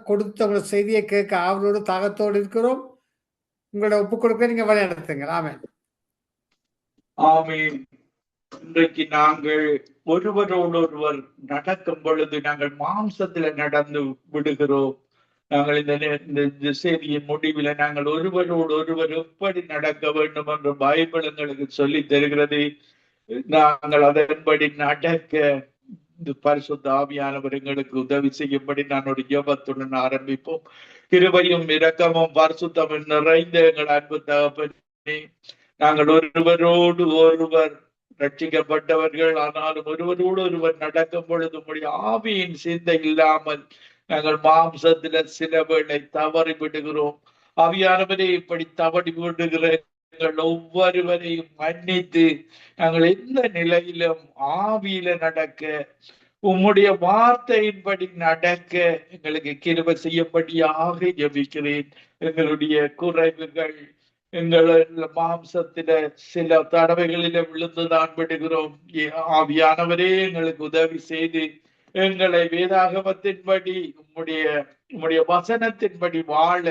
கொடுத்த உங்களோட செய்தியை கேட்க ஆவலோடு தாகத்தோடு இருக்கிறோம். உங்களோட ஒப்புக் கொடுக்க நீங்க வழி நடத்துங்க. ஆமென். ஆமென். இன்றைக்கு நாங்கள் ஒருவரோடு ஒருவர் நடக்கும் பொழுது நாங்கள் மாம்சத்துல நடந்து விடுகிறோம். நாங்கள் இந்த செய்தியின் முடிவில் நாங்கள் ஒருவரோடு ஒருவர் எப்படி நடக்க வேண்டும் என்று பைபிள் எங்களுக்கு சொல்லி தருகிறது. நாங்கள் அதன்படி நடக்க இந்த பரிசுத்த ஆவியானவர் எங்களுக்கு உதவி செய்யும்படி நான் ஒரு ஜெபத்துடன் ஆரம்பிப்போம். கிருபையும் இரக்கமும் பரிசுத்தமும் நிறைந்த எங்கள் அன்பு தகப்பனே, நாங்கள் ஒருவரோடு ஒருவர் ரட்சிக்கப்பட்டவர்கள், ஆனாலும் ஒருவரோடு ஒருவர் நடக்கும் பொழுது உங்களுடைய ஆவியின் சிந்தை இல்லாமல் நாங்கள் மாம்சத்துல சில வேளை தவறி விடுகிறோம். ஆவியானவரே, இப்படி தவறி விடுகிற ஒவ்வொருவரையும் மன்னித்து நாங்கள் எந்த நிலையிலும் ஆவியில நடக்க, உம்முடைய வார்த்தையின்படி நடக்க எங்களுக்கு கிருபை செய்யும்படியாக ஜெபிக்கிறேன். எங்களுடைய குறைவுகள், எங்கள் மாம்சத்தில சில தடவைகளில விழுந்துதான் விடுகிறோம். ஆவியானவரே, எங்களுக்கு உதவி செய்து எங்களை வேதாகமத்தின்படி உம்முடைய வசனத்தின்படி வாழ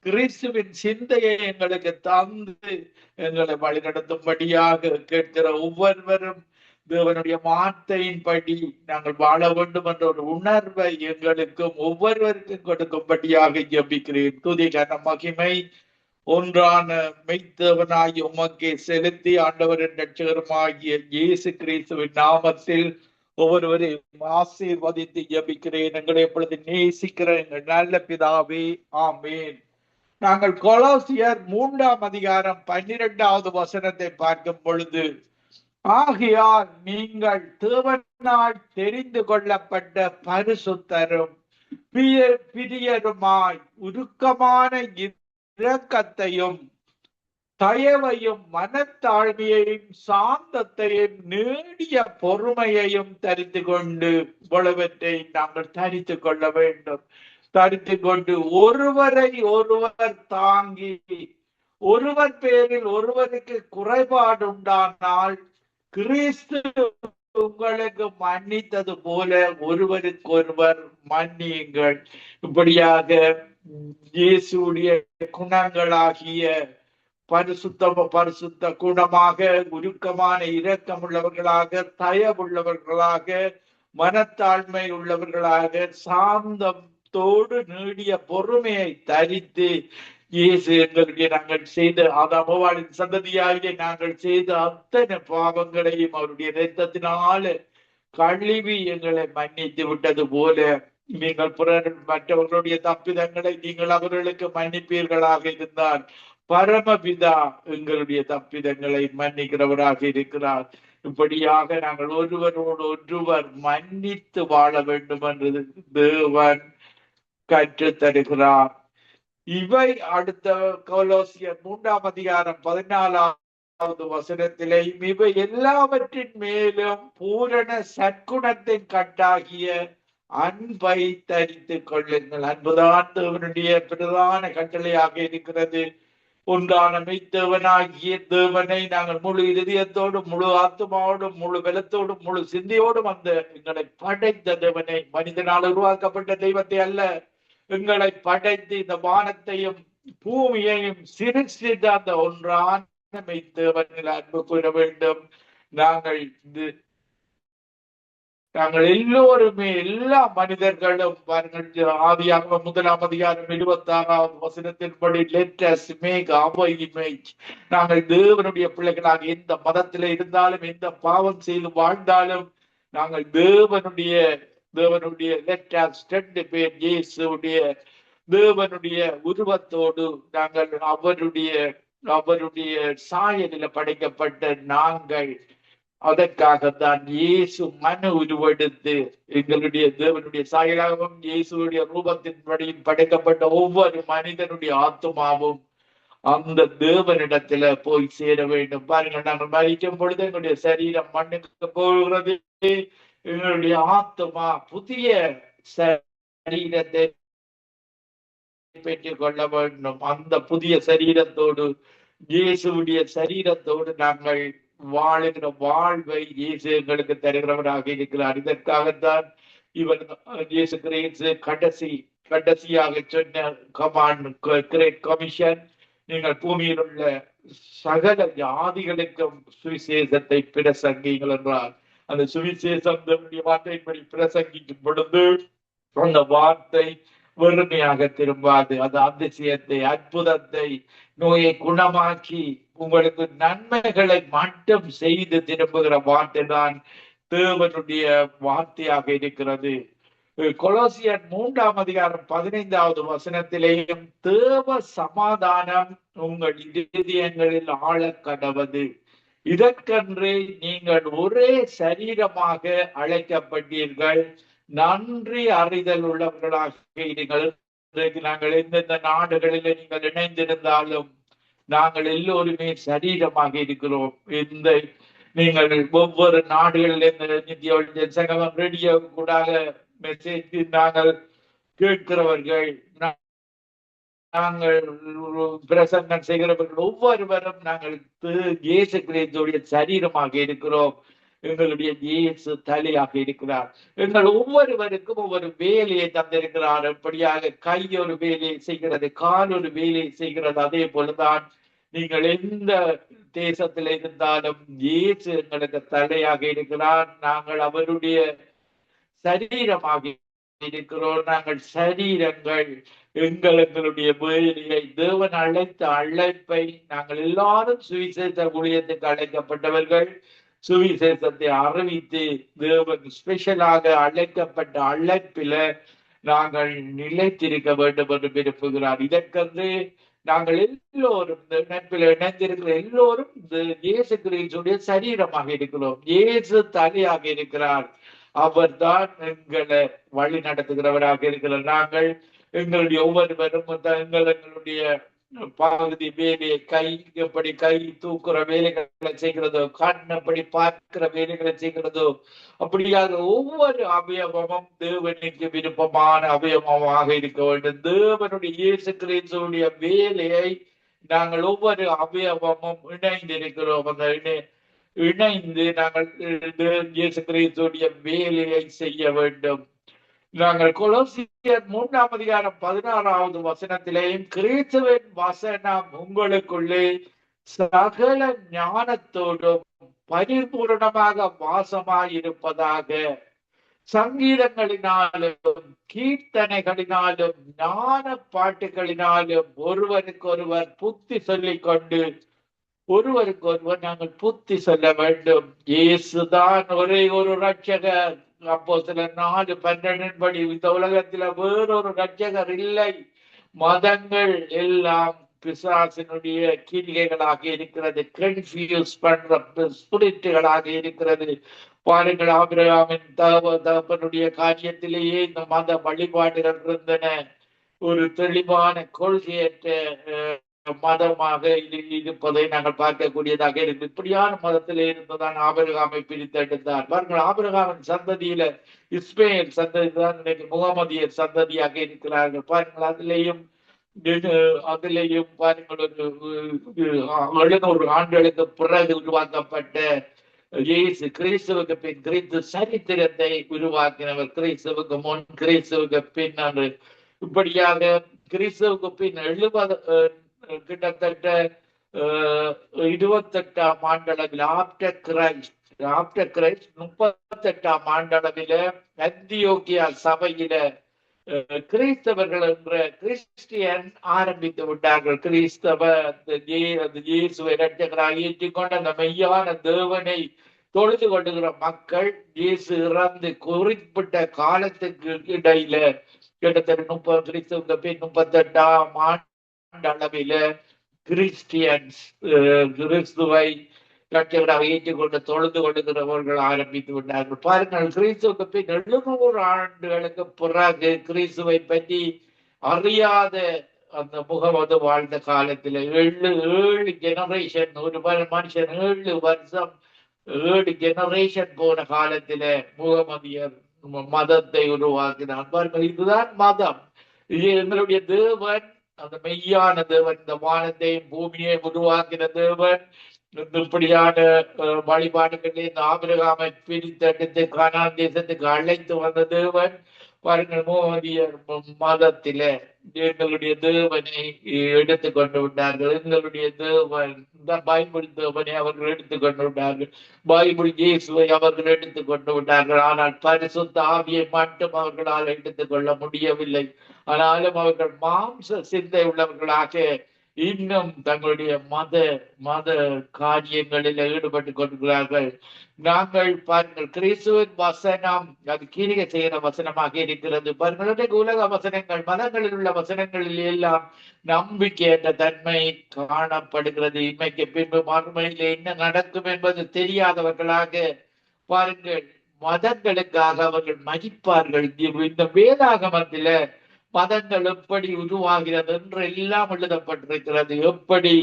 கிறிஸ்துவின் சிந்தையை எங்களுக்கு தந்து எங்களை வழிநடத்தும்படியாக கேட்கிற ஒவ்வொருவரும் தேவனுடைய வார்த்தையின்படி நாங்கள் வாழ வேண்டும் என்ற ஒரு உணர்வை எங்களுக்கும் ஒவ்வொருவருக்கும் கொடுக்கும்படியாக ஜெபிக்கிறேன். துதி கன மகிமை ஒன்றான மெய்த்தேவனாய் உமக்கே செலுத்தி ஆண்டவரின் ரட்சகருமாகிய இயேசு கிறிஸ்துவின் நாமத்தில் ஒவ்வொருவரையும் ஆசீர்வதித்து ஜெபிக்கிறேன். எங்களை எப்பொழுது நேசிக்கிற எங்கள் நல்ல பிதாவே, ஆமேன். நாங்கள் கொலோசியர் 3ஆம் அதிகாரம் 12வது வசனத்தை பார்க்கும் பொழுது, ஆகையால் நீங்கள் தேவனால் தெரிந்து கொள்ளப்பட்ட பரிசுத்தரும் பிரியருமாய் உருக்கமான இரக்கத்தையும் தயவையும் மனத்தாழ்மையையும் சாந்தத்தையும் நீடிய பொறுமையையும் தரித்து கொண்டு இவ்வளவற்றை நாங்கள் தரித்து கொள்ள வேண்டும். தரித்து கொண்டு ஒருவரை ஒருவர் தாங்கி, ஒருவர் பேரில் ஒருவருக்கு குறைபாடு உண்டானால் கிறிஸ்து உங்களுக்கு மன்னித்தது போல ஒருவருக்கொருவர் மன்னியுங்கள். இப்படியாக இயேசுடைய குணங்களாகிய பரிசுத்த குணமாக, உருக்கமான இரக்கம் உள்ளவர்களாக, தயவுள்ளவர்களாக, மனத்தாழ்மை உள்ளவர்களாக, சாந்தத்தோடு நீடிய பொறுமையை தரித்து இயேசு எங்களுடைய நாங்கள் செய்த அவ்வளின் சந்ததியாகிய நாங்கள் செய்த அத்தனை பாவங்களையும் அவருடைய இரத்தத்தினால கழுவி எங்களை மன்னித்து விட்டது போல நீங்கள் மற்றவர்களுடைய தப்பிதங்களை நீங்கள் அவர்களுக்கு மன்னிப்பீர்களாக இருந்தால் பரமபிதா எங்களுடைய தப்பிதங்களை மன்னிக்கிறவராக இருக்கிறார். இப்படியாக நாங்கள் ஒருவரோடு ஒருவர் மன்னித்து வாழ வேண்டும் என்று தேவன் கற்றுத் தருகிறார். இவை அடுத்த கொலோசியர் 3ஆம் அதிகாரம் 14வது வசனத்திலேயும் இவை எல்லாவற்றின் மேலும் பூரண சற்குணத்தின் கட்டாகிய அன்பை தரித்து கொள்ளுங்கள். அன்புதான் தேவனுடைய பிரதான கட்டளையாக இருக்கிறது. ஒன்றான மெய்த்தேவனாகிய தேவனை நாங்கள் முழு இதயத்தோடும், முழு ஆத்மாவோடும், முழு பலத்தோடும், முழு சிந்தையோடும் அந்த எங்களை படைத்த தேவனை, மனிதனால் உருவாக்கப்பட்ட தெய்வத்தை அல்ல, எங்களை படைத்து இந்த வானத்தையும் பூமியையும் சிருஷ்டித்த அந்த ஒன்றான மெய்த்தேவனில் அன்பு கூற வேண்டும். நாங்கள் எல்லோருமே, எல்லா மனிதர்களும் ஆதியாக 1ஆம் அதிகாரம் 26வது வசனத்தின்படி let us make our image. நாங்கள் தேவனுடைய பிள்ளைகளாக எந்த மதத்தில இருந்தாலும், எந்த பாவம் செய்து வாழ்ந்தாலும், நாங்கள் தேவனுடைய let us 2 பேர் இயேசுடைய தேவனுடைய உருவத்தோடு நாங்கள் அவருடைய சாயலில் படைக்கப்பட்ட நாங்கள், அதற்காகத்தான் இயேசு மன உருவெடுத்து எங்களுடைய தேவனுடைய சாயலாகவும் இயேசுடைய ரூபத்தின்படியும் படைக்கப்பட்ட ஒவ்வொரு மனிதனுடைய ஆத்மாவும் அந்த தேவனிடத்துல போய் சேர வேண்டும். பாருங்கள், நாங்கள் மரிக்கும் பொழுது எங்களுடைய சரீரம் மண்ணுக்கு போகிறது, எங்களுடைய ஆத்மா புதிய சரீரத்தை பெற்றுக் கொள்ள வேண்டும். அந்த புதிய சரீரத்தோடு, இயேசுடைய சரீரத்தோடு நாங்கள் வாழுகிற வாழ்வை இயேசு எங்களுக்கு தருகிறவராக இருக்கிறார். இதற்காகத்தான் இவர் இயேசு கிறிஸ்து கடைசியாக சொன்ன கமாண்ட், கிரேட் கமிஷன், நீங்கள் பூமியில் உள்ள சகல ஜாதிகளுக்கும் சுவிசேஷத்தை பிரசங்கிங்கள் என்றார். அந்த சுவிசேஷம் வார்த்தையின்படி பிரசங்கிக்கும் பொழுது அந்த வார்த்தை வெறுமையாக திரும்பாது. அது அதிசயத்தை, அற்புதத்தை, நோயை குணமாக்கி உங்களுக்கு நன்மைகளை மட்டும் செய்து திரும்புகிற வார்த்தை தான் தேவனுடைய வார்த்தையாக இருக்கிறது. கொலோசியர் 3:15 வசனத்திலேயும் தேவ சமாதானம் உங்கள் இதயங்களில் ஆழ கடவது, இதற்கென்றே நீங்கள் ஒரே சரீரமாக அழைக்கப்பட்டீர்கள், நன்றி அறிதல் உள்ளவர்களாக இருங்கள். நாங்கள் எந்தெந்த நாடுகளில் நீங்கள் இணைந்திருந்தாலும் நாங்கள் எல்லோருமே சரீரமாக இருக்கிறோம். இந்த நீங்கள் ஒவ்வொரு நாடுகளில் சங்கமம் ரேடியோ கூட மெசேஜ் நாங்கள் கேட்கிறவர்கள், நாங்கள் பிரசங்கம் செய்கிறவர்கள் ஒவ்வொருவரும் நாங்கள் இயேசு கிறிஸ்துவுடைய சரீரமாக இருக்கிறோம். எங்களுடைய இயேசு தலையாக இருக்கிறார். எங்கள் ஒவ்வொருவருக்கும் ஒவ்வொரு வேலையை தந்திருக்கிறார். அப்படியாக கை ஒரு வேலையை செய்கிறது, கால் ஒரு வேலையை செய்கிறது. அதே போலதான் நீங்கள் எந்த தேசத்தில் இருந்தாலும் இயேசு எங்களுக்கு தலையாக இருக்கிறார். நாங்கள் அவருடைய சரீரமாக இருக்கிறோம். நாங்கள் சரீரங்கள். எங்களுடைய வேலையை, தேவன் அழைத்த அழைப்பை, நாங்கள் எல்லாரும் சுவிசேஷ ஊழியத்துக்கு அழைக்கப்பட்டவர்கள். சுவிசேஷத்தை அறிவித்து தேவன் ஸ்பெஷலாக அழைக்கப்பட்ட அழைப்பில நாங்கள் நிலைத்திருக்க வேண்டும் என்று விரும்புகிறார். இதற்கென்று நாங்கள் எல்லோரும் நட்பில் இணைந்திருக்கிற எல்லோரும் இயேசு கிறிஸ்துடைய சரீரமாக இருக்கிறோம். இயேசு தலையாக இருக்கிறார். அவர் தான் எங்களை வழி நடத்துகிறவராக இருக்கிறார். நாங்கள் எங்களுடைய ஒவ்வொருவரும் எங்களுடைய பகுதி வேலையை, கை எப்படி கை தூக்குற வேலைகளை செய்கிறதோ, கண் எப்படி பார்க்கிற வேலைகளை செய்கிறதோ, அப்படியாக ஒவ்வொரு அவயவமும் தேவனுக்கு விருப்பமான அவயவமாக இருக்க வேண்டும். தேவனுடைய இயேசு கிறிஸ்துவுடைய வேலையை நாங்கள் ஒவ்வொரு அவயவமும் இணைந்திருக்கிறோம். அந்த இணைந்து நாங்கள் இயேசு கிறிஸ்துவுடைய வேலையை செய்ய வேண்டும். நாங்கள் கொலோசியர் 3:16 வசனத்திலேயும் கிறிஸ்துவின் வசனம் உங்களுக்குள்ளே சகல ஞானத்தோடும் பரிபூர்ணமாக வாசமாயிருப்பதாக, சங்கீதங்களினாலும் கீர்த்தனைகளினாலும் ஞான பாட்டுகளினாலும் ஒருவருக்கொருவர் புத்தி சொல்லிக் கொண்டு ஒருவருக்கொருவர் நாங்கள் புத்தி சொல்ல வேண்டும். இயேசுதான் ஒரே ஒரு ரட்சகர். அப்போஸ்தலர் 4:12 இந்த உலகத்துல வேறொரு ரட்சகர் இல்லை. மதங்கள் எல்லாம் பிசாசினுடைய கிரிகைகளாக இருக்கிறது, கன்ஃபியூஸ் பண்ற ஸ்பிரிட்டுகளாக இருக்கிறது. பாருங்கள், ஆபிரகாமின் தகப்பனுடைய காரியத்திலேயே இந்த மத வழிபாடுகள் இருந்தன. ஒரு தெளிவான கொள்கையற்ற மதமாக இருப்பதை நாங்கள் பார்க்கக்கூடியதாக இருக்கு. இப்படியான மதத்திலே இருந்துதான் ஆபிரகாமை பிரித்தெடுத்தார். பாருங்கள், ஆபிரகாமின் சந்ததியில இஸ்மேல் சந்ததி தான் இன்னைக்கு முகமதியர் சந்ததியாக இருக்கிறார்கள். பாருங்கள், அதிலேயும் பாருங்கள், ஒரு 700 ஆண்டுகளுக்கு பிறகு உருவாக்கப்பட்ட இயேசு கிறிஸ்துவுக்கு பின் கிறிஸ்து சரித்திரத்தை உருவாக்கினவர். கிறிஸ்துவுக்கு முன், கிறிஸ்துவுக்கு பின் என்று இப்படியாக கிறிஸ்துவுக்கு பின் 70 கிட்டத்தட்ட 28ஆம் ஆண்டளவில் ஆப்டர் கிரைஸ்ட் 38ஆம் ஆண்டளவில அந்தியோக்கியா சபையில கிறிஸ்தவர்கள் என்ற கிறிஸ்டியன் ஆரம்பித்து விட்டார்கள். கிறிஸ்தவ இயேசுவை இரட்சகராக ஏற்றிக்கொண்ட அந்த மெய்யான தேவனை தொழுது கொண்டுகிற மக்கள் இயேசு இறந்து குறிப்பிட்ட காலத்துக்கு இடையில கிட்டத்தட்ட 30 கிறிஸ்தவ பின் 38ஆம் அளவில கிறிஸ்டியன்ஸ் கிறிஸ்துவை இரட்சகராக ஏற்றுக்கொண்டு தொழுது கொள்ளுகிறவர்கள் ஆரம்பித்து விட்டார்கள். பாருங்கள், கிறிஸ்துவுக்கு பின் 700 ஆண்டுகளுக்கு பிறகு கிறிஸ்துவை பற்றி அறியாத அந்த முகமது வாழ்ந்த காலத்துல 7 ஜெனரேஷன், ஒரு மனுஷன் 7 வருஷம் 7 ஜெனரேஷன் போன காலத்துல முகமதியர் மதத்தை உருவாக்கினார். பாருங்கள், இதுதான் மதம். இது எங்களுடைய தேவன், அந்த மெய்யான தேவன், இந்த வானத்தையும் பூமியை உருவாக்கின தேவன், இப்படியான வழிபாடுகளில் இந்த ஆபிரகாமை பிரித்தெடுத்து கானான் தேசத்துக்கு அழைத்து வந்த தேவன் பாருங்கள், மோதியர் மதத்தில எங்களுடைய தேவனை எடுத்துக் கொண்டு விட்டார்கள். எங்களுடைய தேவன் இந்த பைபிள் தேவனை அவர்கள் எடுத்துக் கொண்டு விட்டார்கள். பைபிள் இயேசுவை அவர்கள் எடுத்துக் கொண்டு விட்டார்கள். ஆனால் பரிசுத்த ஆவியை மட்டும் அவர்களால் எடுத்துக் கொள்ள முடியவில்லை. ஆனாலும் அவர்கள் மாம்ச சிந்தை உள்ளவர்களாக இன்னும் தங்களுடைய மத காரியங்களில் ஈடுபட்டு கொண்டிருக்கிறார்கள். நாங்கள் பாருங்கள், கிறிஸ்துவின் வசனம் அது கீழே செய்கிற வசனமாக இருக்கிறது. பாருங்கள், உலக வசனங்கள், மதங்களில் உள்ள வசனங்களில் எல்லாம் நம்பிக்கை என்ற தன்மை காணப்படுகிறது. இன்மைக்கு பின்பு மறுமையிலே என்ன நடக்கும் என்பது தெரியாதவர்களாக பாருங்கள், மதங்களுக்காக அவர்கள் மதிப்பார்கள். இந்த வேதாகமத்தில மதங்கள் எப்படி உருவாகிறது என்று எல்லாம் எழுதப்பட்டிருக்கிறது. எப்படி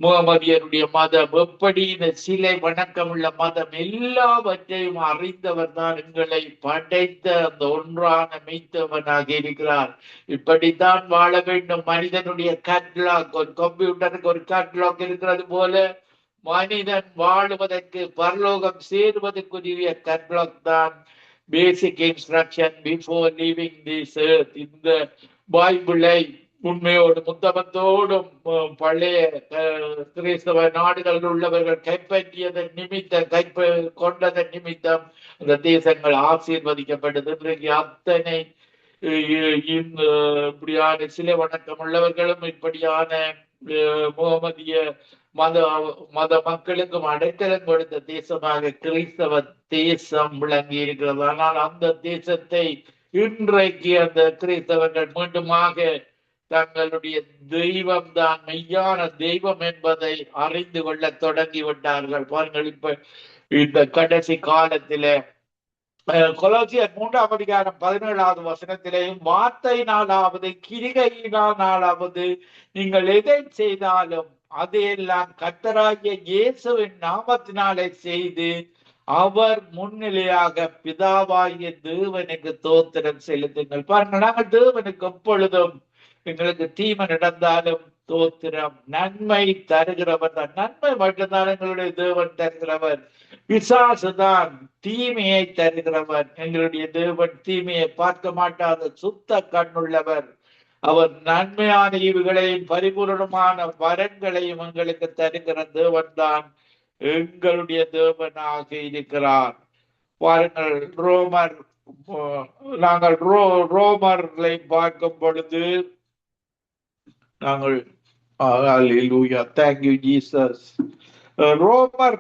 முகமதியருடைய மதம், எப்படி இந்த சிலை வணக்கம் உள்ள மதம், எல்லாவற்றையும் அறிந்தவர் தான் எங்களை படைத்த அந்த ஒன்றான மெய்த்தவனாக இருக்கிறார். இப்படித்தான் வாழ வேண்டும். மனிதனுடைய கேட்லாக், ஒரு கம்ப்யூட்டருக்கு ஒரு கேட்லாக் இருக்கிறது போல மனிதன் வாழுவதற்கு, பரலோகம் சேருவதற்குரிய கேட்லாக் தான் பேசிக் instruction before leaving this earth. இந்த பைபிளை உண்மையோடும் உத்தமத்தோடும் பழைய கிறிஸ்தவ நாடுகளில் உள்ளவர்கள் கைப்பற்றியதன் நிமித்தம், கொண்டதன் நிமித்தம் அந்த தேசங்கள் ஆசீர்வதிக்கப்பட்டது. இன்றைக்கு அத்தனை இப்படியான சிலை வணக்கம் உள்ளவர்களும் இப்படியான முகமதிய மத மக்களுக்கும் அடைக்கலம் கொடுத்த தேசமாக கிறிஸ்தவ தேசம் விளங்கி இருக்கிறது. ஆனால் அந்த தேசத்தை இன்றைக்கு அந்த கிறிஸ்தவர்கள் மீண்டுமாக தங்களுடைய தெய்வம் தான் மெய்யான தெய்வம் என்பதை அறிந்து கொள்ள தொடங்கி விட்டார்கள். பாருங்கள், இப்ப இந்த கடைசி காலத்தில கொலோசியர் 3ஆம் அதிகாரம் 17வது வசனத்திலேயும், வார்த்தையினாலாவது கிரிகையினாலாவது நீங்கள் எதை செய்தாலும் அதையெல்லாம் கர்த்தராகிய இயேசுவின் நாமத்தினாலே செய்து அவர் முன்னிலையாக பிதாவாகிய தேவனுக்கு தோத்திரம் செலுத்துங்கள். பாருங்கள், நாங்கள் தேவனுக்கு எப்பொழுதும் எங்களுக்கு தீமை நடந்தாலும் தோத்திரம், நன்மை தருகிறவர் தான். நன்மை மட்டும்தான் எங்களுடைய தேவன் தருகிறவர். பிசாசுதான் தீமையை தருகிறவர். எங்களுடைய தேவன் தீமையை பார்க்க மாட்டாத சுத்த கண்ணுள்ளவர். அவர் நன்மையான ஈவுகளையும் பரிபூரணமான வரங்களையும் எங்களுக்கு தருகிற தேவன் தான் எங்களுடைய தேவனாக இருக்கிறார். பாருங்கள், நாங்கள் ரோமர்களை பார்க்கும் பொழுது நாங்கள் ரோமர்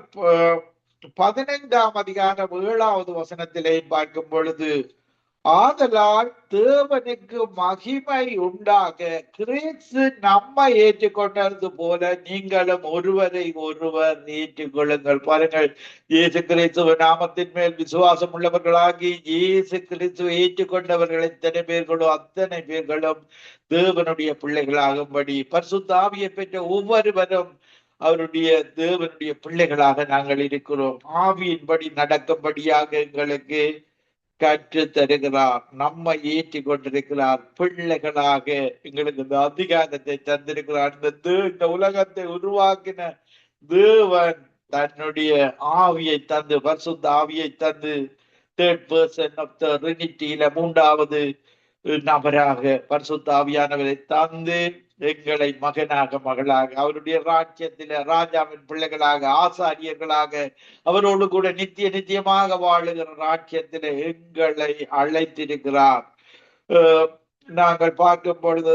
15ஆம் அதிகாரம் 7வது வசனத்திலே பார்க்கும் பொழுது, ஆதலால் தேவனுக்கு மகிமை உண்டாக கிறிஸ்து நம்மை ஏற்றுக்கொண்டது போல நீங்களும் ஒருவரை ஒருவர் ஏற்றுக்கொள்ளுங்கள். பாருங்கள், இயேசு கிறிஸ்துவ நாமத்தின் மேல் விசுவாசம் உள்ளவர்களாகி இயேசு கிறிஸ்துவை ஏற்றுக்கொண்டவர்கள் எத்தனை பேர்களோ அத்தனை பேர்களும் தேவனுடைய பிள்ளைகளாகும்படி, பரிசுத்த ஆவியை பெற்ற ஒவ்வொருவரும் அவருடைய தேவனுடைய பிள்ளைகளாக நாங்கள் இருக்கிறோம். ஆவியின்படி நடக்கும்படியாக எங்களுக்கு கற்று தருகிறார். நம்மை ஏற்றி கொண்டிருக்கிறார். பிள்ளைகளாக எங்களுக்கு இந்த அதிகாரத்தை தந்திருக்கிறார். இந்த உலகத்தை உருவாக்கின தேவன் தன்னுடைய ஆவியை தந்து, பரிசுத்த ஆவியை தந்து, தேர்ட் பர்சன் ஆஃப் தி ட்ரினிட்டியில 3வது நபராக பரிசுத்த ஆவியானவரை தந்து எங்களை மகனாக மகளாக அவருடைய ராஜ்யத்தில ராஜாவின் பிள்ளைகளாக ஆசாரியர்களாக அவரோடு கூட நித்தியமாக வாழுகிற ராஜ்யத்தில எங்களை அழைத்திருக்கிறார். நாங்கள் பார்க்கும் பொழுது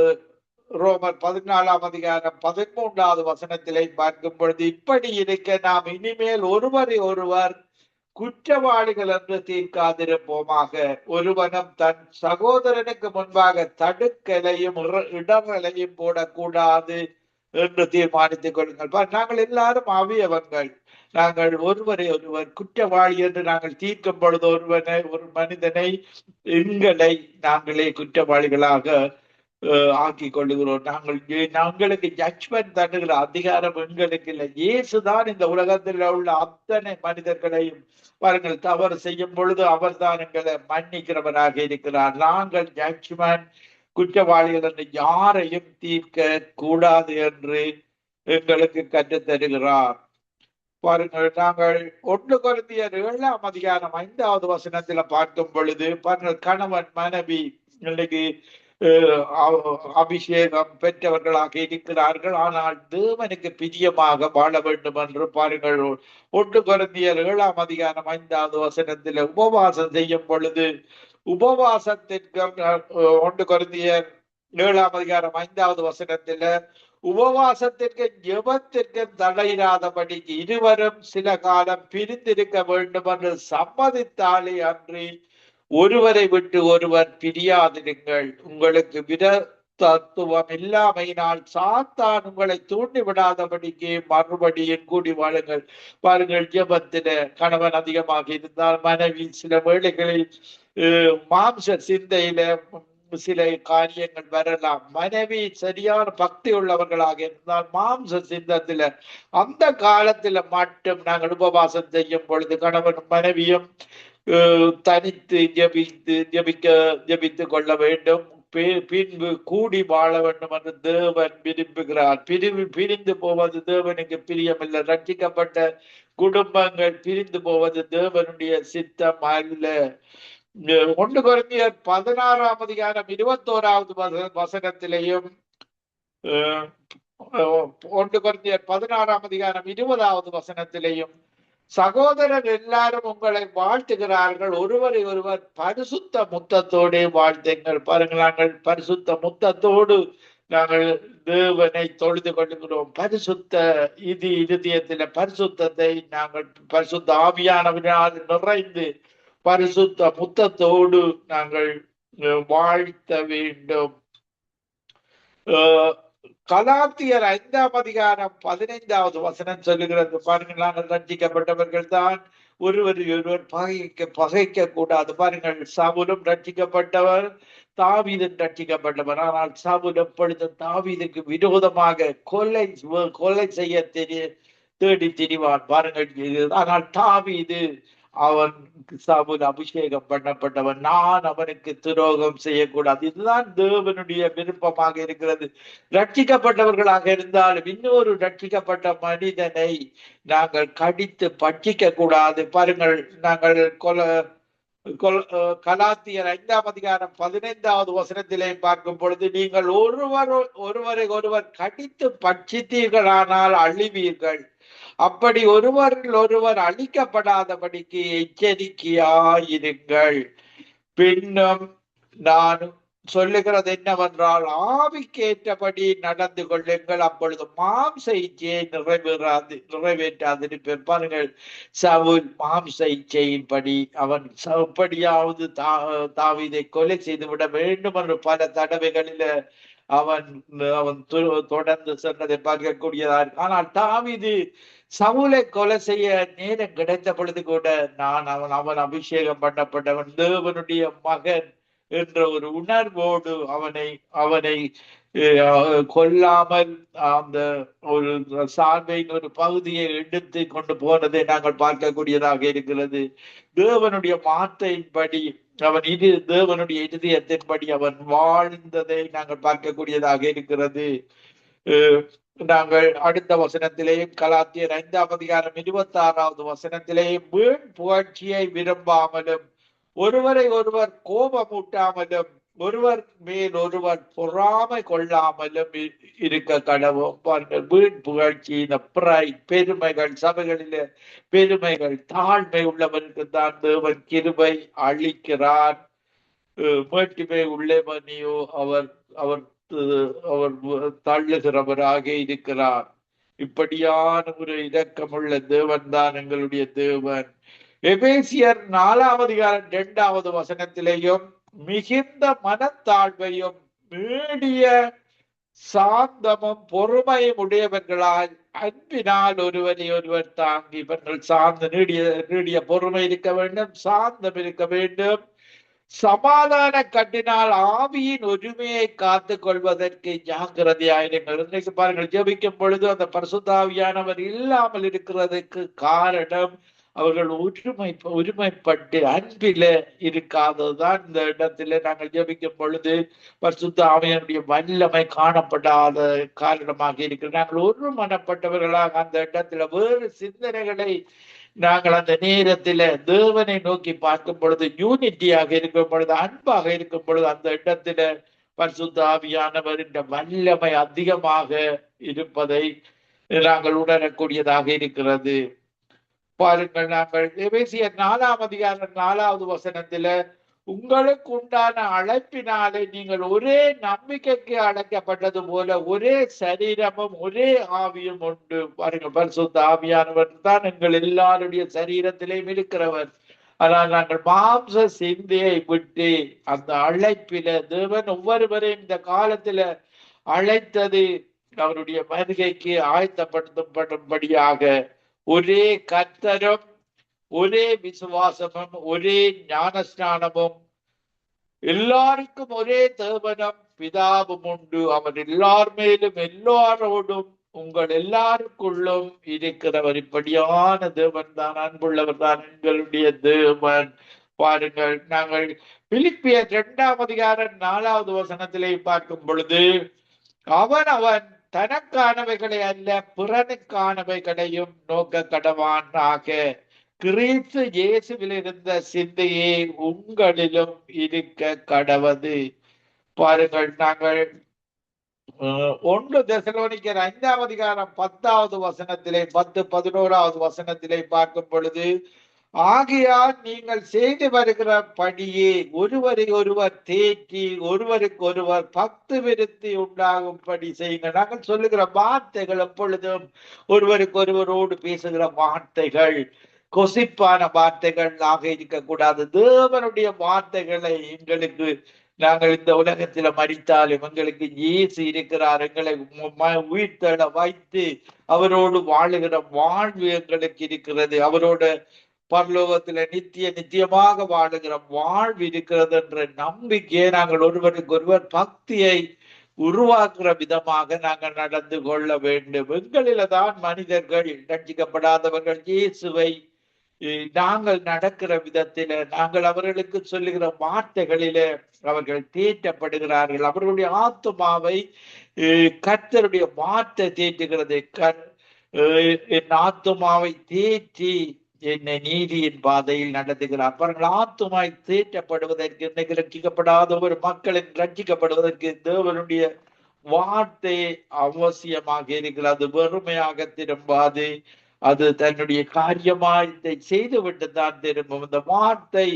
ரோமர் 14ஆம் அதிகாரம் 13வது வசனத்திலே பார்க்கும் பொழுது, இப்படி இருக்க நாம் இனிமேல் ஒருவரை ஒருவர் குற்றவாளிகள் என்று தீர்க்காதிருப்போமாக, ஒருவனும் தன் சகோதரனுக்கு முன்பாக தடுக்கலையும் இடரலையும் போடக்கூடாது என்று தீர்மானித்துக் கொள்ளுங்கள். நாங்கள் எல்லாரும் அவயவங்கள். நாங்கள் ஒருவரை ஒருவர் குற்றவாளி என்று நாங்கள் தீர்க்கும் பொழுது ஒரு மனிதனை எங்களை நாங்களே குற்றவாளிகளாக ஆக்கி கொள்ளுகிறோம். நாங்களுக்கு ஜட்ஜ்மெண்ட் தருகிற அதிகாரம் எங்களுக்கு இல்லை. இயேசுதான் இந்த உலகத்தில் உள்ள அத்தனை மனிதர்களையும் பாருங்கள் தவறு செய்யும் பொழுது அவர் தான் எங்களை மன்னிக்கிறவராக இருக்கிறார். நாங்கள் ஜட்ஜ்மெண்ட் குற்றவாளிகள் என்று யாரையும் தீர்க்க கூடாது என்று எங்களுக்கு கற்றுத் தருகிறார். பாருங்கள், நாங்கள் 1 கொரிந்தியர் 7 அதிகாரம் 5வது வசனத்துல பார்க்கும் பொழுது பாருங்கள், கணவன் மனைவி இன்னைக்கு அபிஷேகம் பெற்றவர்களாக இருக்கிறார்கள், ஆனால் தேவனுக்கு பிரியமாக வாழ வேண்டும் என்று பாருங்கள். 1 கொரிந்தியர் 7 அதிகாரம் 5வது வசனத்துல உபவாசம் செய்யும் பொழுது உபவாசத்திற்கு 1 கொரிந்தியர் 7 அதிகாரம் 5வது வசனத்துல உபவாசத்திற்கு ஜெபத்திற்கு தடையிடாதபடிக்கு இருவரும் சில காலம் பிரிந்திருக்க வேண்டும் என்று சம்மதித்தாலே அன்றி ஒருவரை விட்டு ஒருவர் பிரியாதிருங்கள். உங்களுக்கு விரதத்துவம் இல்லாமையினால் சாத்தான் உங்களை தூண்டி விடாதபடிக்கு மறுபடியும் கூடி வாழுங்கள். பாருங்கள், ஜெபத்தில கணவன் அதிகமாக இருந்தால் மனைவி சில வேளைகளில் மாம்ச சிந்தையில சில காரியங்கள் வரலாம். மனைவி சரியான பக்தி உள்ளவர்களாக இருந்தால் மாம்ச சிந்தத்துல அந்த காலத்துல மட்டும் நாங்கள் உபவாசம் செய்யும் பொழுது கணவன் மனைவியும் தனித்து ஜபித்துக் கொள்ள வேண்டும். பின்பு கூடி வாழ வேண்டும் என்று தேவன் விரும்புகிறார். பிரிந்து போவது தேவனுக்கு பிரியமில்லை. ரட்சிக்கப்பட்ட குடும்பங்கள் பிரிந்து போவது தேவனுடைய சித்தம் அல்ல. 1 கொரிந்தியர் 16 அதிகாரம் 21வது வசனத்திலேயும் 1 கொரிந்தியர் 16 அதிகாரம் 20வது வசனத்திலேயும் சகோதரர் எல்லாரும் உங்களை வாழ்த்துகிறார்கள், ஒருவரை ஒருவர் பரிசுத்த முத்தத்தோடு வாழ்த்துங்கள். பாருங்கள், நாங்கள் பரிசுத்த முத்தத்தோடு நாங்கள் தேவனை தொழுது கொள்ளுகிறோம். பரிசுத்த இருதயத்தில பரிசுத்தத்தை நாங்கள் பரிசுத்த ஆவியானவரால் நிறைந்து பரிசுத்த முத்தத்தோடு நாங்கள் வாழ்த்த வேண்டும். கலாத்தியர் 5 அதிகாரம் 15வது வசனம் சொல்லுகிறது. பாருங்கள், நாங்கள் ரட்சிக்கப்பட்டவர்கள் தான் ஒருவரை ஒருவர் பகைக்க கூடாது. பாருங்கள், சவுலும் ரட்சிக்கப்பட்டவர், தாவீதும் ரட்சிக்கப்பட்டவர். ஆனால் சவுல் எப்பொழுதும் தாவீதுக்கு விரோதமாக கொலை செய்ய தேடி திரிவான். பாருங்கள், ஆனால் தாவீது அவன் சவுல் அபிஷேகம் பண்ணப்பட்டவன், நான் அவனுக்கு துரோகம் செய்யக்கூடாது. இதுதான் தேவனுடைய விருப்பமாக இருக்கிறது. ரட்சிக்கப்பட்டவர்களாக இருந்தாலும் இன்னொரு ரட்சிக்கப்பட்ட மனிதனை நாங்கள் கடித்து பட்சிக்க கூடாது. பாருங்கள், நாங்கள் கலாத்தியர் 5 அதிகாரம் 15வது வசனத்திலே பார்க்கும் பொழுது நீங்கள் ஒருவரை ஒருவர் கடித்து பட்சித்தீர்களானால் அழிவீர்கள். அப்படி ஒருவர் அழிக்கப்படாதபடிக்கு எச்சரிக்கையாயிருங்கள். பின்னும் நான் சொல்லுகிறது என்னவென்றால், ஆவிக்கேற்றபடி நடந்து கொள்ளுங்கள், அப்பொழுது மாம்ச இச்சையை நிறைவேற்றாதிருப்பேன். பாருங்கள், சவுல் மாம்ச இச்சையின்படி அவன் எப்படியாவது தாவீதை கொலை செய்து விட வேண்டும் என்று பல தடவைகளில அவன் தொடர்ந்து சென்றதை பார்க்கக்கூடியதா இருக்கு. ஆனால் தாவீது சவுலை கொலை செய்ய நேரம் கிடைத்த பொழுது கூட அவன் அபிஷேகம் பண்ணப்பட்டவன், தேவனுடைய மகன் என்ற ஒரு உணர்வோடு அவனை கொல்லாமல் அந்த ஒரு சார்பின் ஒரு பகுதியை எடுத்து கொண்டு போனதை நாங்கள் பார்க்கக்கூடியதாக இருக்கிறது. தேவனுடைய வார்த்தையின்படி தேவனுடைய இதயத்தின்படி அவன் வாழ்ந்ததை நாங்கள் பார்க்கக்கூடியதாக இருக்கிறது. நாங்கள் அடுத்த வசனத்திலேயும் கலாத்தியர் 5 அதிகாரம் 26வது வசனத்திலேயும் வீண் புகழ்ச்சியை விரும்பாமலும் ஒருவரை ஒருவர் கோபமூட்டாமலும் ஒருவர் மேல் ஒருவர் பொறாமை கொள்ளாமலும் இருக்க கடவோம். பாருங்கள், வீண் புகழ்ச்சி, இந்த பெருமைகள், சபைகளில பெருமைகள், தாழ்மை உள்ளவனுக்கு தான் தேவன் கிருபை அளிக்கிறார். மேட்டுமை உள்ளவனையோ அவர் அவர் அவர் தள்ளுகிறவராக இருக்கிறார். இப்படியான ஒரு இரக்கமுள்ள தேவன் தான் எங்களுடைய தேவன். எபேசியர் 4 அதிகாரம் 2வது வசனத்திலேயும் மிகுந்த மனத்தாழ்வையும் நீடிய சாந்தமும் பொறுமையும் உடையவர்களால் அன்பினால் ஒருவரை ஒருவர் தாங்கி. இவர்கள் சார்ந்த நீடிய பொறுமை இருக்க வேண்டும், சாந்தம் இருக்க வேண்டும். சமாதான கட்டினால் ஆவியின் ஒருமையை காத்துக் கொள்வதற்கு ஜாக்கிரதையாயிருங்கள். இன்னைக்கு பாருங்கள், ஜெபிக்கும் பொழுது அந்த பரிசுத்த ஆவியானவர் இல்லாமல் இருக்கிறதுக்கு காரணம் அவர்கள் ஒருமைப்பட்டு அன்பில இருக்காததுதான் இந்த இடத்துல நாங்கள் ஜெபிக்கும் பொழுது பரிசுத்த ஆவியானுடைய வல்லமை காணப்படாத காரணமாக இருக்கிறது. நாங்கள் ஒருமனப்பட்டவர்களாக அந்த இடத்துல வேறு சிந்தனைகளை நாங்கள் அந்த நேரத்துல தேவனை நோக்கி பார்க்கும் பொழுது, யூனிட்டியாக இருக்கும் பொழுது, அன்பாக இருக்கும் பொழுது, அந்த இடத்துல பரிசுத்த ஆவியானவரின் வல்லமை அதிகமாக இருப்பதை நாங்கள் உணரக்கூடியதாக இருக்கிறது. பாருங்கள், நாங்கள் எபேசியர் 4 வசனத்துல உங்களுக்கு உண்டான அழைப்பினாலே நீங்கள் ஒரே நம்பிக்கைக்கு அழைக்கப்பட்டது போல ஒரே சரீரமும் ஒரே ஆவியும் உண்டு. பாருங்கள், பரிசுத்த ஆவியானவர் தான் எங்கள் எல்லாருடைய சரீரத்திலேயும் இருக்கிறவர். ஆனால் நாங்கள் மாம்ச சிந்தையை விட்டு அந்த அழைப்பில தேவன் ஒவ்வொருவரையும் இந்த காலத்துல அழைத்தது அவருடைய வருகைக்கு ஆயத்தப்படுத்தப்படும்படியாக ஒரே கர்த்தரும் ஒரே விசுவாசமும் ஒரே ஞானஸ்நானமும் எல்லாருக்கும் ஒரே தேவனும் பிதாவும் உண்டு. அவர் எல்லார் மேலும் எல்லாரோடும் உங்கள் எல்லாருக்குள்ளும் இருக்கிறவர். இப்படியான தேவன் தான், அன்புள்ளவர் தான் எங்களுடைய தேவன். பாருங்கள், நாங்கள் பிலிப்பியர் 2 வசனத்திலே பார்க்கும் பொழுது அவன் தனக்கானவைகளை அல்ல பிறனுக்கானவைகளையும் நோக்க கடவானாக. கிறிஸ்து இயேசுவில் இருந்த சிந்தையே உங்களிலும் இருக்க கடவது. பாருங்கள், நாங்கள் 1 தெசலோனிக்கர் 5 வசனத்திலே 10-11 வசனத்திலே பார்க்கும் பொழுது ஆகையால் நீங்கள் செய்து வருகிற படியே ஒருவரை ஒருவர் தேற்றி ஒருவருக்கு ஒருவர் பக்தி விருத்தி உண்டாகும்படி செய்யுங்கள். நாங்கள் சொல்லுகிற வார்த்தைகள் எப்பொழுதும் ஒருவருக்கு ஒருவரோடு பேசுகிற வார்த்தைகள் கொசிப்பான வார்த்தைகளாக இருக்கக்கூடாது. தேவனுடைய வார்த்தைகளை எங்களுக்கு, நாங்கள் இந்த உலகத்துல மரித்தாலும் எங்களுக்கு இயேசு இருக்கிறார், எங்களை உயிர்த்தெழ வைத்து அவரோடு வாழுகிற வாழ்வு எங்களுக்கு இருக்கிறது, அவரோட பரலோகத்துல நித்தியமாக வாழுகிற வாழ்வு இருக்கிறது என்ற நம்பிக்கையை நாங்கள் ஒருவருக்கு ஒருவர் பக்தியை உருவாக்குற விதமாக நாங்கள் நடந்து கொள்ள வேண்டும். எங்களில தான் மனிதர்கள், ரட்சிக்கப்படாதவர்கள் இயேசுவை நாங்கள் நடக்கிற விதத்தில, நாங்கள் அவர்களுக்கு சொல்லுகிற வார்த்தைகளில அவர்கள் தேற்றப்படுகிறார்கள். அவர்களுடைய ஆத்துமாவை கர்த்தருடைய வார்த்தை தேற்றுகிறது. என் ஆத்துமாவை தேற்றி என்னை நீதியின் பாதையில் நடத்துகிறார். அவர்கள் ஆத்துமாய் தேற்றப்படுவதற்கு, இன்னைக்கு ரட்சிக்கப்படாத ஒரு மக்களின் ரட்சிக்கப்படுவதற்கு தேவனுடைய வார்த்தை அவசியமாக இருக்கிறது. வெறுமையாக திரும்பாது, அது தன்னுடைய காரியமாய் இதை செய்துவிட்டு தான் திரும்பும். இந்த வார்த்தை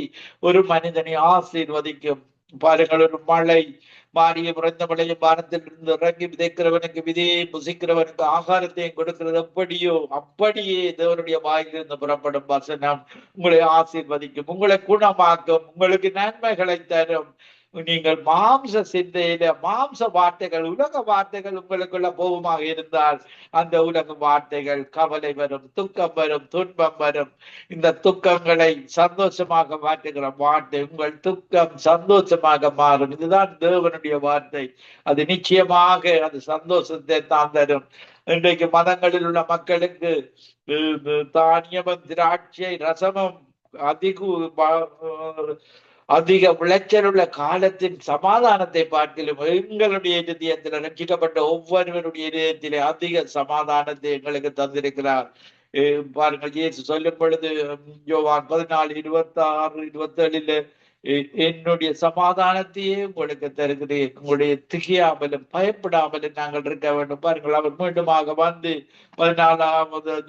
ஒரு மனிதனை ஆசீர்வதிக்கும். பாருங்கள், ஒரு மழை மாறிய புறந்த மழையும் வானத்திலிருந்து இறங்கி விதைக்கிறவனுக்கு விதையை புசிக்கிறவனுக்கு ஆகாரத்தையும் கொடுக்கிறது எப்படியோ அப்படியே தேவனுடைய வாயிலிருந்து புறப்படும் வசனம் உங்களை ஆசீர்வதிக்கும், உங்களை குணமாக்கும், உங்களுக்கு நன்மைகளை தரும். நீங்கள் மாம்ச சிந்தையில மாம்ச வார்த்தைகள், உலக வார்த்தைகள் உங்களுக்குள்ள போகமாக இருந்தால் அந்த உலக வார்த்தைகள் கவலை வரும், துக்கம் வரும், துன்பம் வரும். இந்த துக்கங்களை சந்தோஷமாக மாற்றுகிற வார்த்தை உங்கள் துக்கம் சந்தோஷமாக மாறும். இதுதான் தேவனுடைய வார்த்தை. அது நிச்சயமாக அது சந்தோஷத்தை தான் தரும். இன்றைக்கு மதங்களில் உள்ள மக்களுக்கு தானியமும் திராட்சை ரசமும் அதிக விளைச்சல் உள்ள காலத்தின் சமாதானத்தை பார்க்கலும் எங்களுடைய இதயத்தில் ரட்சிக்கப்பட்ட ஒவ்வொருவருடைய இதயத்திலே அதிக சமாதானத்தை எங்களுக்கு தந்திருக்கிறார். பாருங்கள், இயேசு சொல்லும் பொழுது யோவான் 14:26-27 என்னுடைய சமாதானத்தையே உங்களுக்கு தருகிறேன், உங்களுடைய திகையாமலும் பயப்படாமலும் நாங்கள் இருக்க வேண்டும். பாருங்கள், அவர் மீண்டுமாக வந்து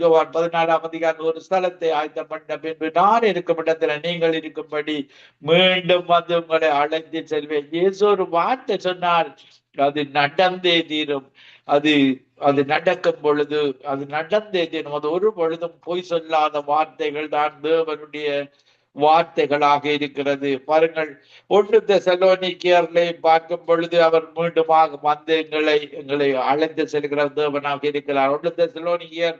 யோவான் 14 ஒரு ஸ்தலத்தை ஆயத்தம் பண்ண பின்பு நான் இருக்கும் இடத்துல நீங்கள் இருக்கும்படி மீண்டும் வந்து உங்களை அழைத்து செல்வேன். இயேசு ஒரு வார்த்தை சொன்னால் அது நடந்தே தீரும். அது நடக்கும் பொழுது அது நடந்தே தீரும். அது ஒரு பொழுதும் பொய் சொல்லாத வார்த்தைகள் தான் தேவனுடைய வார்த்தைகளாக இருக்கிறது. பாருங்கள், 1 தெசலோனிக்கேயர்களை பார்க்கும் பொழுது அவர் மீண்டுமாக வந்து எங்களை அழைத்து செல்கிற தேவனாக இருக்கிறார். 1 தெசலோனிக்கேயர்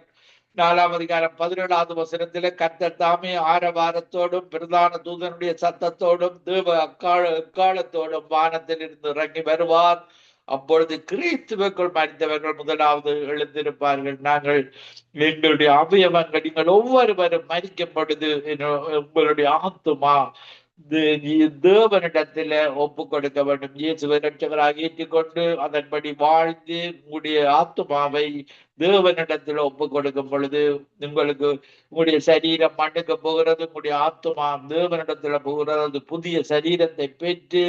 4 வசனத்திலே கர்த்தர் தாமே ஆரவாரத்தோடும் பிரதான தூதனுடைய சத்தத்தோடும் தேவ அக்காலத்தோடும் வானத்தில் இருந்து இறங்கி வருவார். அப்பொழுது கிறிஸ்துவுக்குள் மரித்தவர்கள் முதலாவது எழுந்திருப்பார்கள். நாங்கள் எங்களுடைய அவயவங்கள் நீங்கள் ஒவ்வொருவரும் மரிக்கும் பொழுது உங்களுடைய ஆத்துமா தேவனிடத்துல ஒப்பு கொடுக்க வேண்டும். இயேசுவை இரட்சகராக ஏற்றுக்கொண்டு அதன்படி வாழ்ந்து உங்களுடைய ஆத்துமாவை தேவனிடத்தில் ஒப்பு கொடுக்கும் பொழுது உங்களுக்கு உங்களுடைய சரீரம் மண்ணுக்கு போகிறது, உங்களுடைய ஆத்துமா தேவனிடத்துல போகிறது. அது புதிய சரீரத்தை பெற்று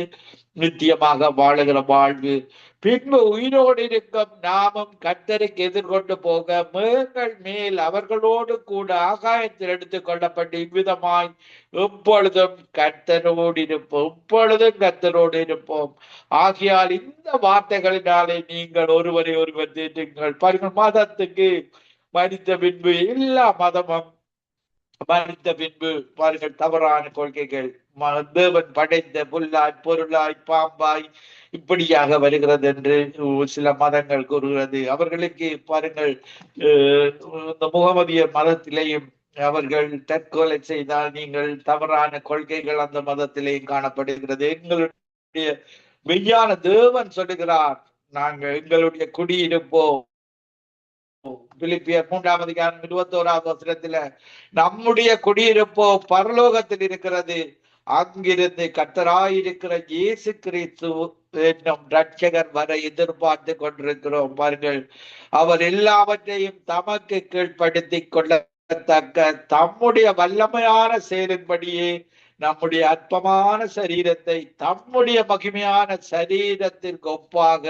நித்தியமாக வாழுகிற வாழ்வு. பின்பு உயிரோடு இருக்கும் நாமும் கர்த்தருக்கு எதிர்கொண்டு போக மேகங்கள் மேல் அவர்களோடு கூட ஆகாயத்தில் எடுத்துக் கொள்ளப்பட்டு இவ்விதமாய் எப்பொழுதும் கர்த்தரோடு இருப்போம், எப்பொழுதும் கர்த்தரோடு இருப்போம். ஆகையால் இந்த வார்த்தைகளினாலே நீங்கள் ஒருவரை ஒருவர் தேற்றுங்கள். பாருங்கள், மதத்துக்கு மரித்த பின்பு எல்லா மதமும் மரித்த பின்பு பாருங்கள் தவறான கொள்கைகள். தேவன் படைத்த புல்லாய் பொருளாய் பாம்பாய் இப்படியாக வருகிறது என்று சில மதங்கள் கூறுகிறது. அவர்களுக்கு பாருங்கள், இந்த முகமதிய மதத்திலேயும் அவர்கள் தற்கொலை செய்தால் நீங்கள் தவறான கொள்கைகள் அந்த மதத்திலேயும் காணப்படுகிறது. எங்களுடைய மெய்யான தேவன் சொல்லுகிறார், நாங்கள் எங்களுடைய குடியிருப்போம். பிலிப்பியர் 3:21 நம்முடைய குடியிருப்போ பரலோகத்தில் இருக்கிறது, அங்கிருந்து கர்த்தராயிருக்கிற இயேசு கிறிஸ்து என்னும் ரட்சகர் வர எதிர்பார்த்து கொண்டிருக்கிறோம். பாருங்கள், அவர் எல்லாவற்றையும் தமக்கு கீழ்ப்படுத்திக் கொள்ளத்தக்க தம்முடைய வல்லமையான செயலின்படியே நம்முடைய அற்பமான சரீரத்தை தம்முடைய மகிமையான சரீரத்திற்கு ஒப்பாக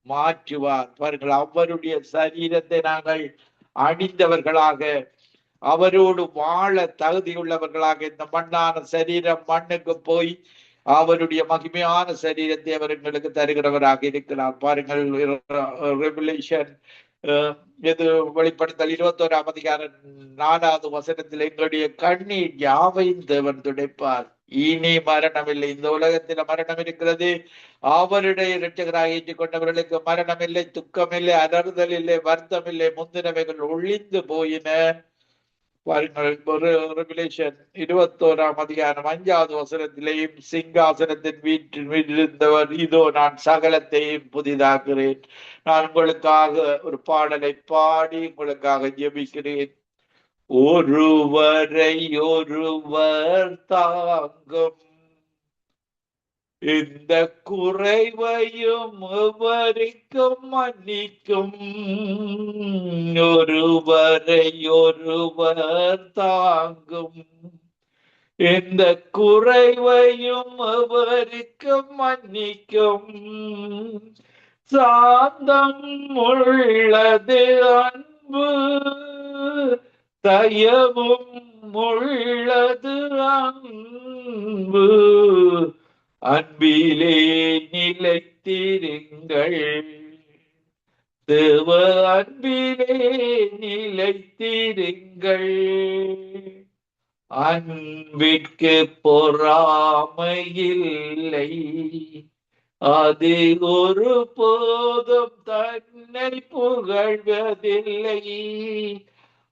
மாற்றுவார். பாருங்கள், அவருடைய சரீரத்தை நாங்கள் அணிந்தவர்களாக, அவரோடு வாழ தகுதியுள்ளவர்களாக இந்த மண்ணான சரீரம் மண்ணுக்கு போய் அவருடைய மகிமையான சரீரத்தை அவர் எங்களுக்கு தருகிறவராக இருக்கிறார். பாருங்கள், ரெவலேஷன் இது வெளிப்படுத்தல் 21:4 எங்களுடைய கண்ணீர் யாவையும் தேவன் துடைப்பார், இனி மரணம் இல்லை. இந்த உலகத்தில மரணம் இருக்கிறது, அவருடைய இரட்சகராக ஏற்றுக்கொண்டவர்களுக்கு மரணம் இல்லை, துக்கம் இல்லை, அலறுதல் இல்லை, வருத்தம் இல்லை, முந்தினவைகள் ஒழிந்து போயின. பாருங்கள், ரெவலேஷன் 21:5 சிங்காசனத்தின் வீட்டில் இருந்தவர், இதோ நான் சகலத்தையும் புதிதாக்குறேன். நான் உங்களுக்காக ஒரு பாடலை பாடி உங்களுக்காக ஜெபிக்கிறேன். ஒருவரை ஒருவர் தாங்கும் இந்த குறைவையும் எவருக்கும் மன்னிக்கும், ஒருவரை ஒருவர் தாங்கும் இந்த குறைவையும் எவருக்கும் மன்னிக்கும், சாந்தம் உள்ளது அன்பு தயவும் உள்ளது அன்பு, அன்பிலே நிலைத்திருங்கள், தேவ அன்பிலே நிலைத்திருங்கள், அன்பிற்கு பொறாமையில்லை, அது ஒரு போதும் தன்னை புகழ்வதில்லை,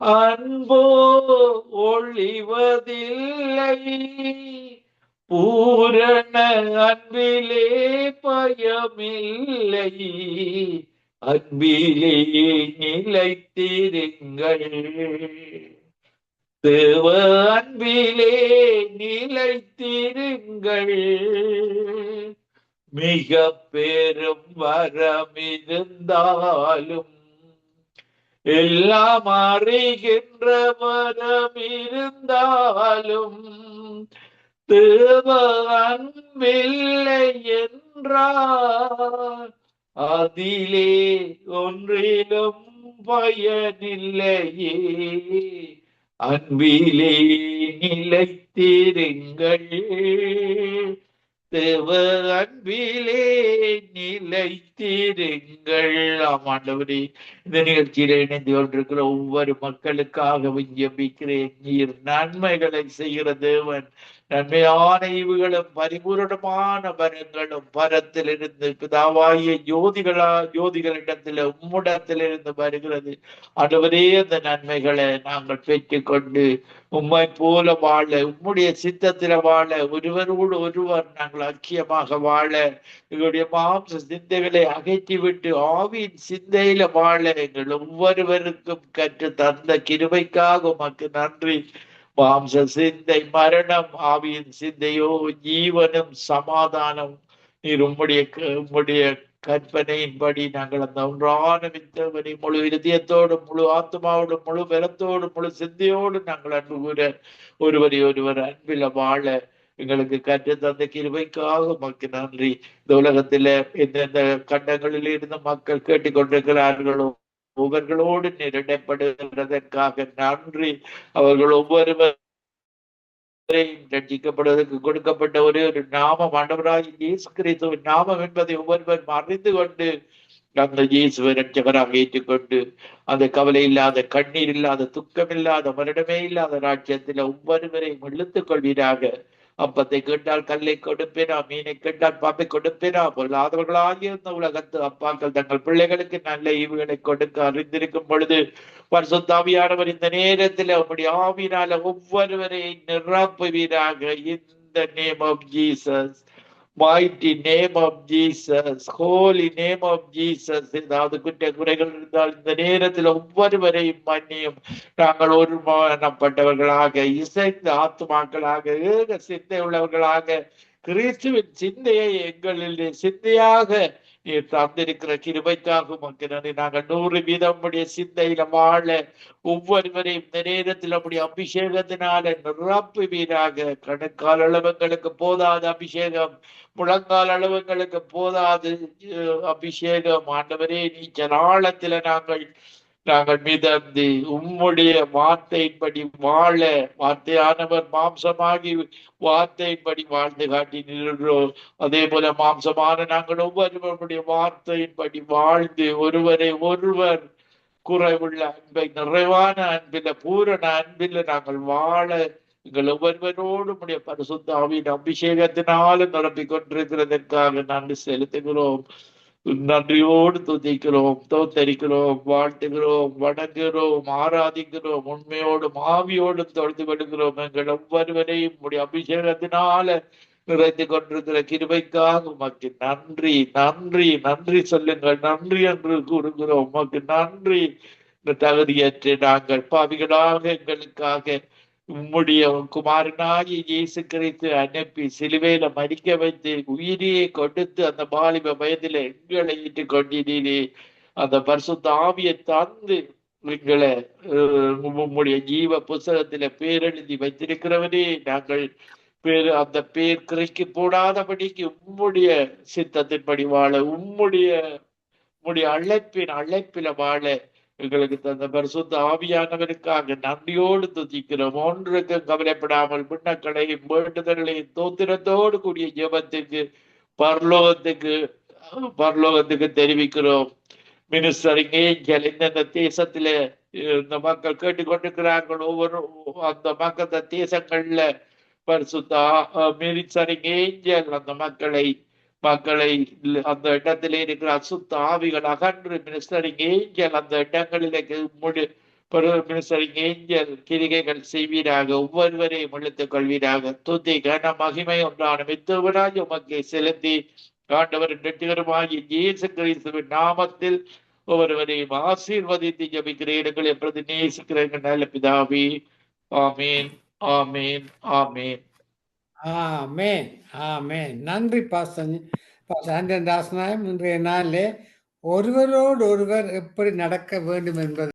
அன்போ ஒளிவதில்லை, பூரண அன்பிலே பயமில்லை, அன்பிலே நிலைத்திருங்கள், தேவ அன்பிலே நிலைத்திருங்கள், மிக பெரும் வரம் இருந்தாலும் எல்லாம் அறிகின்ற வரம் இருந்தாலும் தேவ அன்பில்லை என்றால் அதிலே ஒன்றிலும் பயனில்லையே, அன்பிலே நிலைத்திருங்கள், தேவ அன்பிலே நிலைத்திருங்கள். ஆமாண்டவரே, இந்த நிகழ்ச்சியில இணைந்து கொண்டிருக்கிற ஒவ்வொரு மக்களுக்காகவும் ஜெபிக்கிறேன். நீர் நன்மைகளை செய்கிற தேவன், நன்மையான ஈவுகளும் பரிபூரணமான வரங்களும் பரத்திலிருந்து பிதாவாகிய ஜோதிகளிடத்தில் உம்மிடத்திலிருந்து வருகிறது. ஆண்டவரே, அந்த நன்மைகளை நாங்கள் பெற்றுக்கொண்டு உம்மை போல வாழ, உம்முடைய சித்தத்தில வாழ, ஒருவரோடு ஒருவர் நாங்கள் ஐக்கியமாக வாழ, எங்களுடைய மாம்ச சிந்தைகளை அகற்றிவிட்டு ஆவியின் சிந்தையில வாழ எங்கள் ஒவ்வொருவருக்கும் கற்று தந்த கிருபைக்காக உமக்கு நன்றி. மாம்ச சிந்தை மரணம், ஆவியின் சிந்தையோ ஜீவனும் சமாதானம். நீர் உம்முடைய கற்பனையின்படி நாங்கள் அந்த ஒன்றான மித்தவனை முழு இதயத்தோடும் முழு ஆத்மாவோடும் முழு பலத்தோடும் முழு சிந்தையோடு நாங்கள் அன்பு கூற ஒருவர் அன்பில வாழ எங்களுக்கு கற்று தந்த கிருபைக்காக உமக்கு நன்றி. இந்த உலகத்தில எந்தெந்த கண்டங்களில் இருந்து மக்கள் கேட்டுக்கொண்டிருக்கிறார்களோ ஒவ்வொருவர்களோடு நிரடப்படுகிறதற்காக நன்றி. அவர்கள் ஒவ்வொருவர் ரட்சிக்கப்படுவதற்கு கொடுக்கப்பட்ட ஒரே ஒரு நாமம் ஆண்டவராகிய இயேசு கிறிஸ்துவின் நாமம் என்பதை ஒவ்வொருவரும் அறிந்து கொண்டு அந்த இயேசுவை ரட்சகராக ஏற்றுக்கொண்டு அந்த கவலை இல்லாத, கண்ணீர் இல்லாத, துக்கம் இல்லாத, மரணமே இல்லாத ராஜ்யத்தில் ஒவ்வொருவரையும் இழுத்துக் கொள்வீராக. அப்பத்தை கேட்டால் கல்லை கொடுப்பேனா, மீனை கேட்டால் பாம்பை கொடுப்பேனா, பொல்லாதவர்களாகிய இந்த உலகத்து அப்பாக்கள் தங்கள் பிள்ளைகளுக்கு நல்ல ஈவுகளை கொடுக்க அறிந்திருக்கும் பொழுது பரிசுத்தாவியானவர் இந்த நேரத்தில் அவருடைய ஆவியினால ஒவ்வொருவரையும் நிரப்புவீராக. இந்த name of Jesus, mighty name of Jesus, holy name of Jesus. ஏதாவது குற்ற குறைகள் இருந்தால் இந்த நேரத்தில் ஒவ்வொருவரையும் மன்னியும். நாங்கள் ஒருமனப்பட்டவர்களாக, இசைந்த ஆத்துமாக்களாக, ஏக சிந்தை உள்ளவர்களாக, கிறிஸ்துவின் சிந்தையை எங்களில் சிந்தையாக நீர் தந்திருக்கிற கிருபைக்காக உமக்கு நன்றி. நாங்கள் 100% சிந்தையில வாழ ஒவ்வொருவரையும் இந்த நேரத்தில் நம்முடைய அபிஷேகத்தினால நிரப்புவீராக. கணுக்கால் அளவுங்களுக்கு போதாத அபிஷேகம், முழங்கால் அளவுங்களுக்கு போதாது அபிஷேகம். ஆண்டவரே, நீச்சல் ஆழத்தில நாங்கள் மிதந்து உம்முடைய வார்த்தையின்படி வாழ, வார்த்தையானவர் மாம்சமாகி வார்த்தையின்படி வாழ்ந்து காட்டினோம். அதே போல மாம்சமான நாங்கள் ஒவ்வொருவருடைய வார்த்தையின்படி வாழ்ந்து ஒருவரை ஒருவர் குறைவுள்ள அன்பை நிறைவான அன்பில, பூரண அன்பில நாங்கள் வாழ எங்கள் ஒவ்வொருவரோடு உடைய பரிசுத்த ஆவியின் அபிஷேகத்தினாலும் நிரப்பிக் கொண்டிருக்கிறதற்காக நன்றி செலுத்துகிறோம். நன்றியோடு துதிக்கிறோம், தோத்தரிக்கிறோம், வாழ்த்துகிறோம், வணங்குகிறோம், ஆராதிக்கிறோம், உண்மையோடும் ஆவியோடும் தொழுது கொள்கிறோம். எங்கள் ஒவ்வொருவரையும் உடைய அபிஷேகத்தினால நிறைந்து கொண்டிருக்கிற கிருபைக்காக உமக்கு நன்றி, நன்றி, நன்றி சொல்லுங்கள். நன்றி என்று கூறுகிறோம். உமக்கு நன்றி. இந்த தகுதியற்ற நாங்கள் பாவிகளாக எங்களுக்காக உம்முடைய குமாரனாகிய இயேசு கிறிஸ்து அனுப்பி சிலுவையில மரிக்க வைத்து உயிரியை கொடுத்து அந்த வாலிப வயதில எங்களை இட்டு கொண்டினீரே. அந்த பரிசுத்த ஆவியை தந்து எங்களை உம்முடைய ஜீவ புஸ்தகத்தில பேரெழுதி வைத்திருக்கிறவரே, நாங்கள் அந்த பேர் கிரைக்கு போடாதபடிக்கு உம்முடைய சித்தத்தின்படி வாழ, உம்முடைய அழைப்பில வாழ எங்களுக்கு தந்த பரிசுத்த ஆவியானவருக்காக நன்றியோடு துதிக்கிறோம். ஒன்றுக்கு கவலைப்படாமல் விண்ணக்களையும் வேண்டுதல்களையும் தோத்திரத்தோடு கூடிய ஜெபத்துக்கு பரலோகத்துக்கு தெரிவிக்கிறோம். மினிஸ்டரிங் ஏஞ்சல் இந்தந்த தேசத்துல இந்த மக்கள் கேட்டுக்கொண்டிருக்கிறார்கள். ஒவ்வொரு அந்த மக்கள் தேசங்கள்ல பரிசுத்த மினிஸ்டரிங் ஏஞ்சல் அந்த மக்களை அந்த இடத்திலே இருக்கிற அசுத்த ஆவிகள் அகன்று மினிஸ்டரிங் ஏஞ்சல் அந்த இடங்களிலே மினிஸ்டரிங் ஏஞ்சல் கிரிகைகள் செய்வீராக. ஒவ்வொருவரையும் இழுத்துக் கொள்வீராக. துதி கன மகிமை ஒன்றான மித்தவராய் உமக்கு செலுத்தி ஆண்டவரின் வெற்றிகரமாகிய இயேசு கிறிஸ்துவின் நாமத்தில் ஒவ்வொருவரையும் ஆசீர்வதித்து ஜபிக்கிறேன். எங்களை பிரதி நேசிக்கிறேன் நல்ல பிதாவே. ஆமீன், ஆமீன், ஆமீன். ஆமேன், ஆமேன். நன்றி பாஸ்டர் ஆண்டன் ராசநாயம். இன்றைய நாளிலே ஒருவரோடு ஒருவர் எப்படி நடக்க வேண்டும் என்பது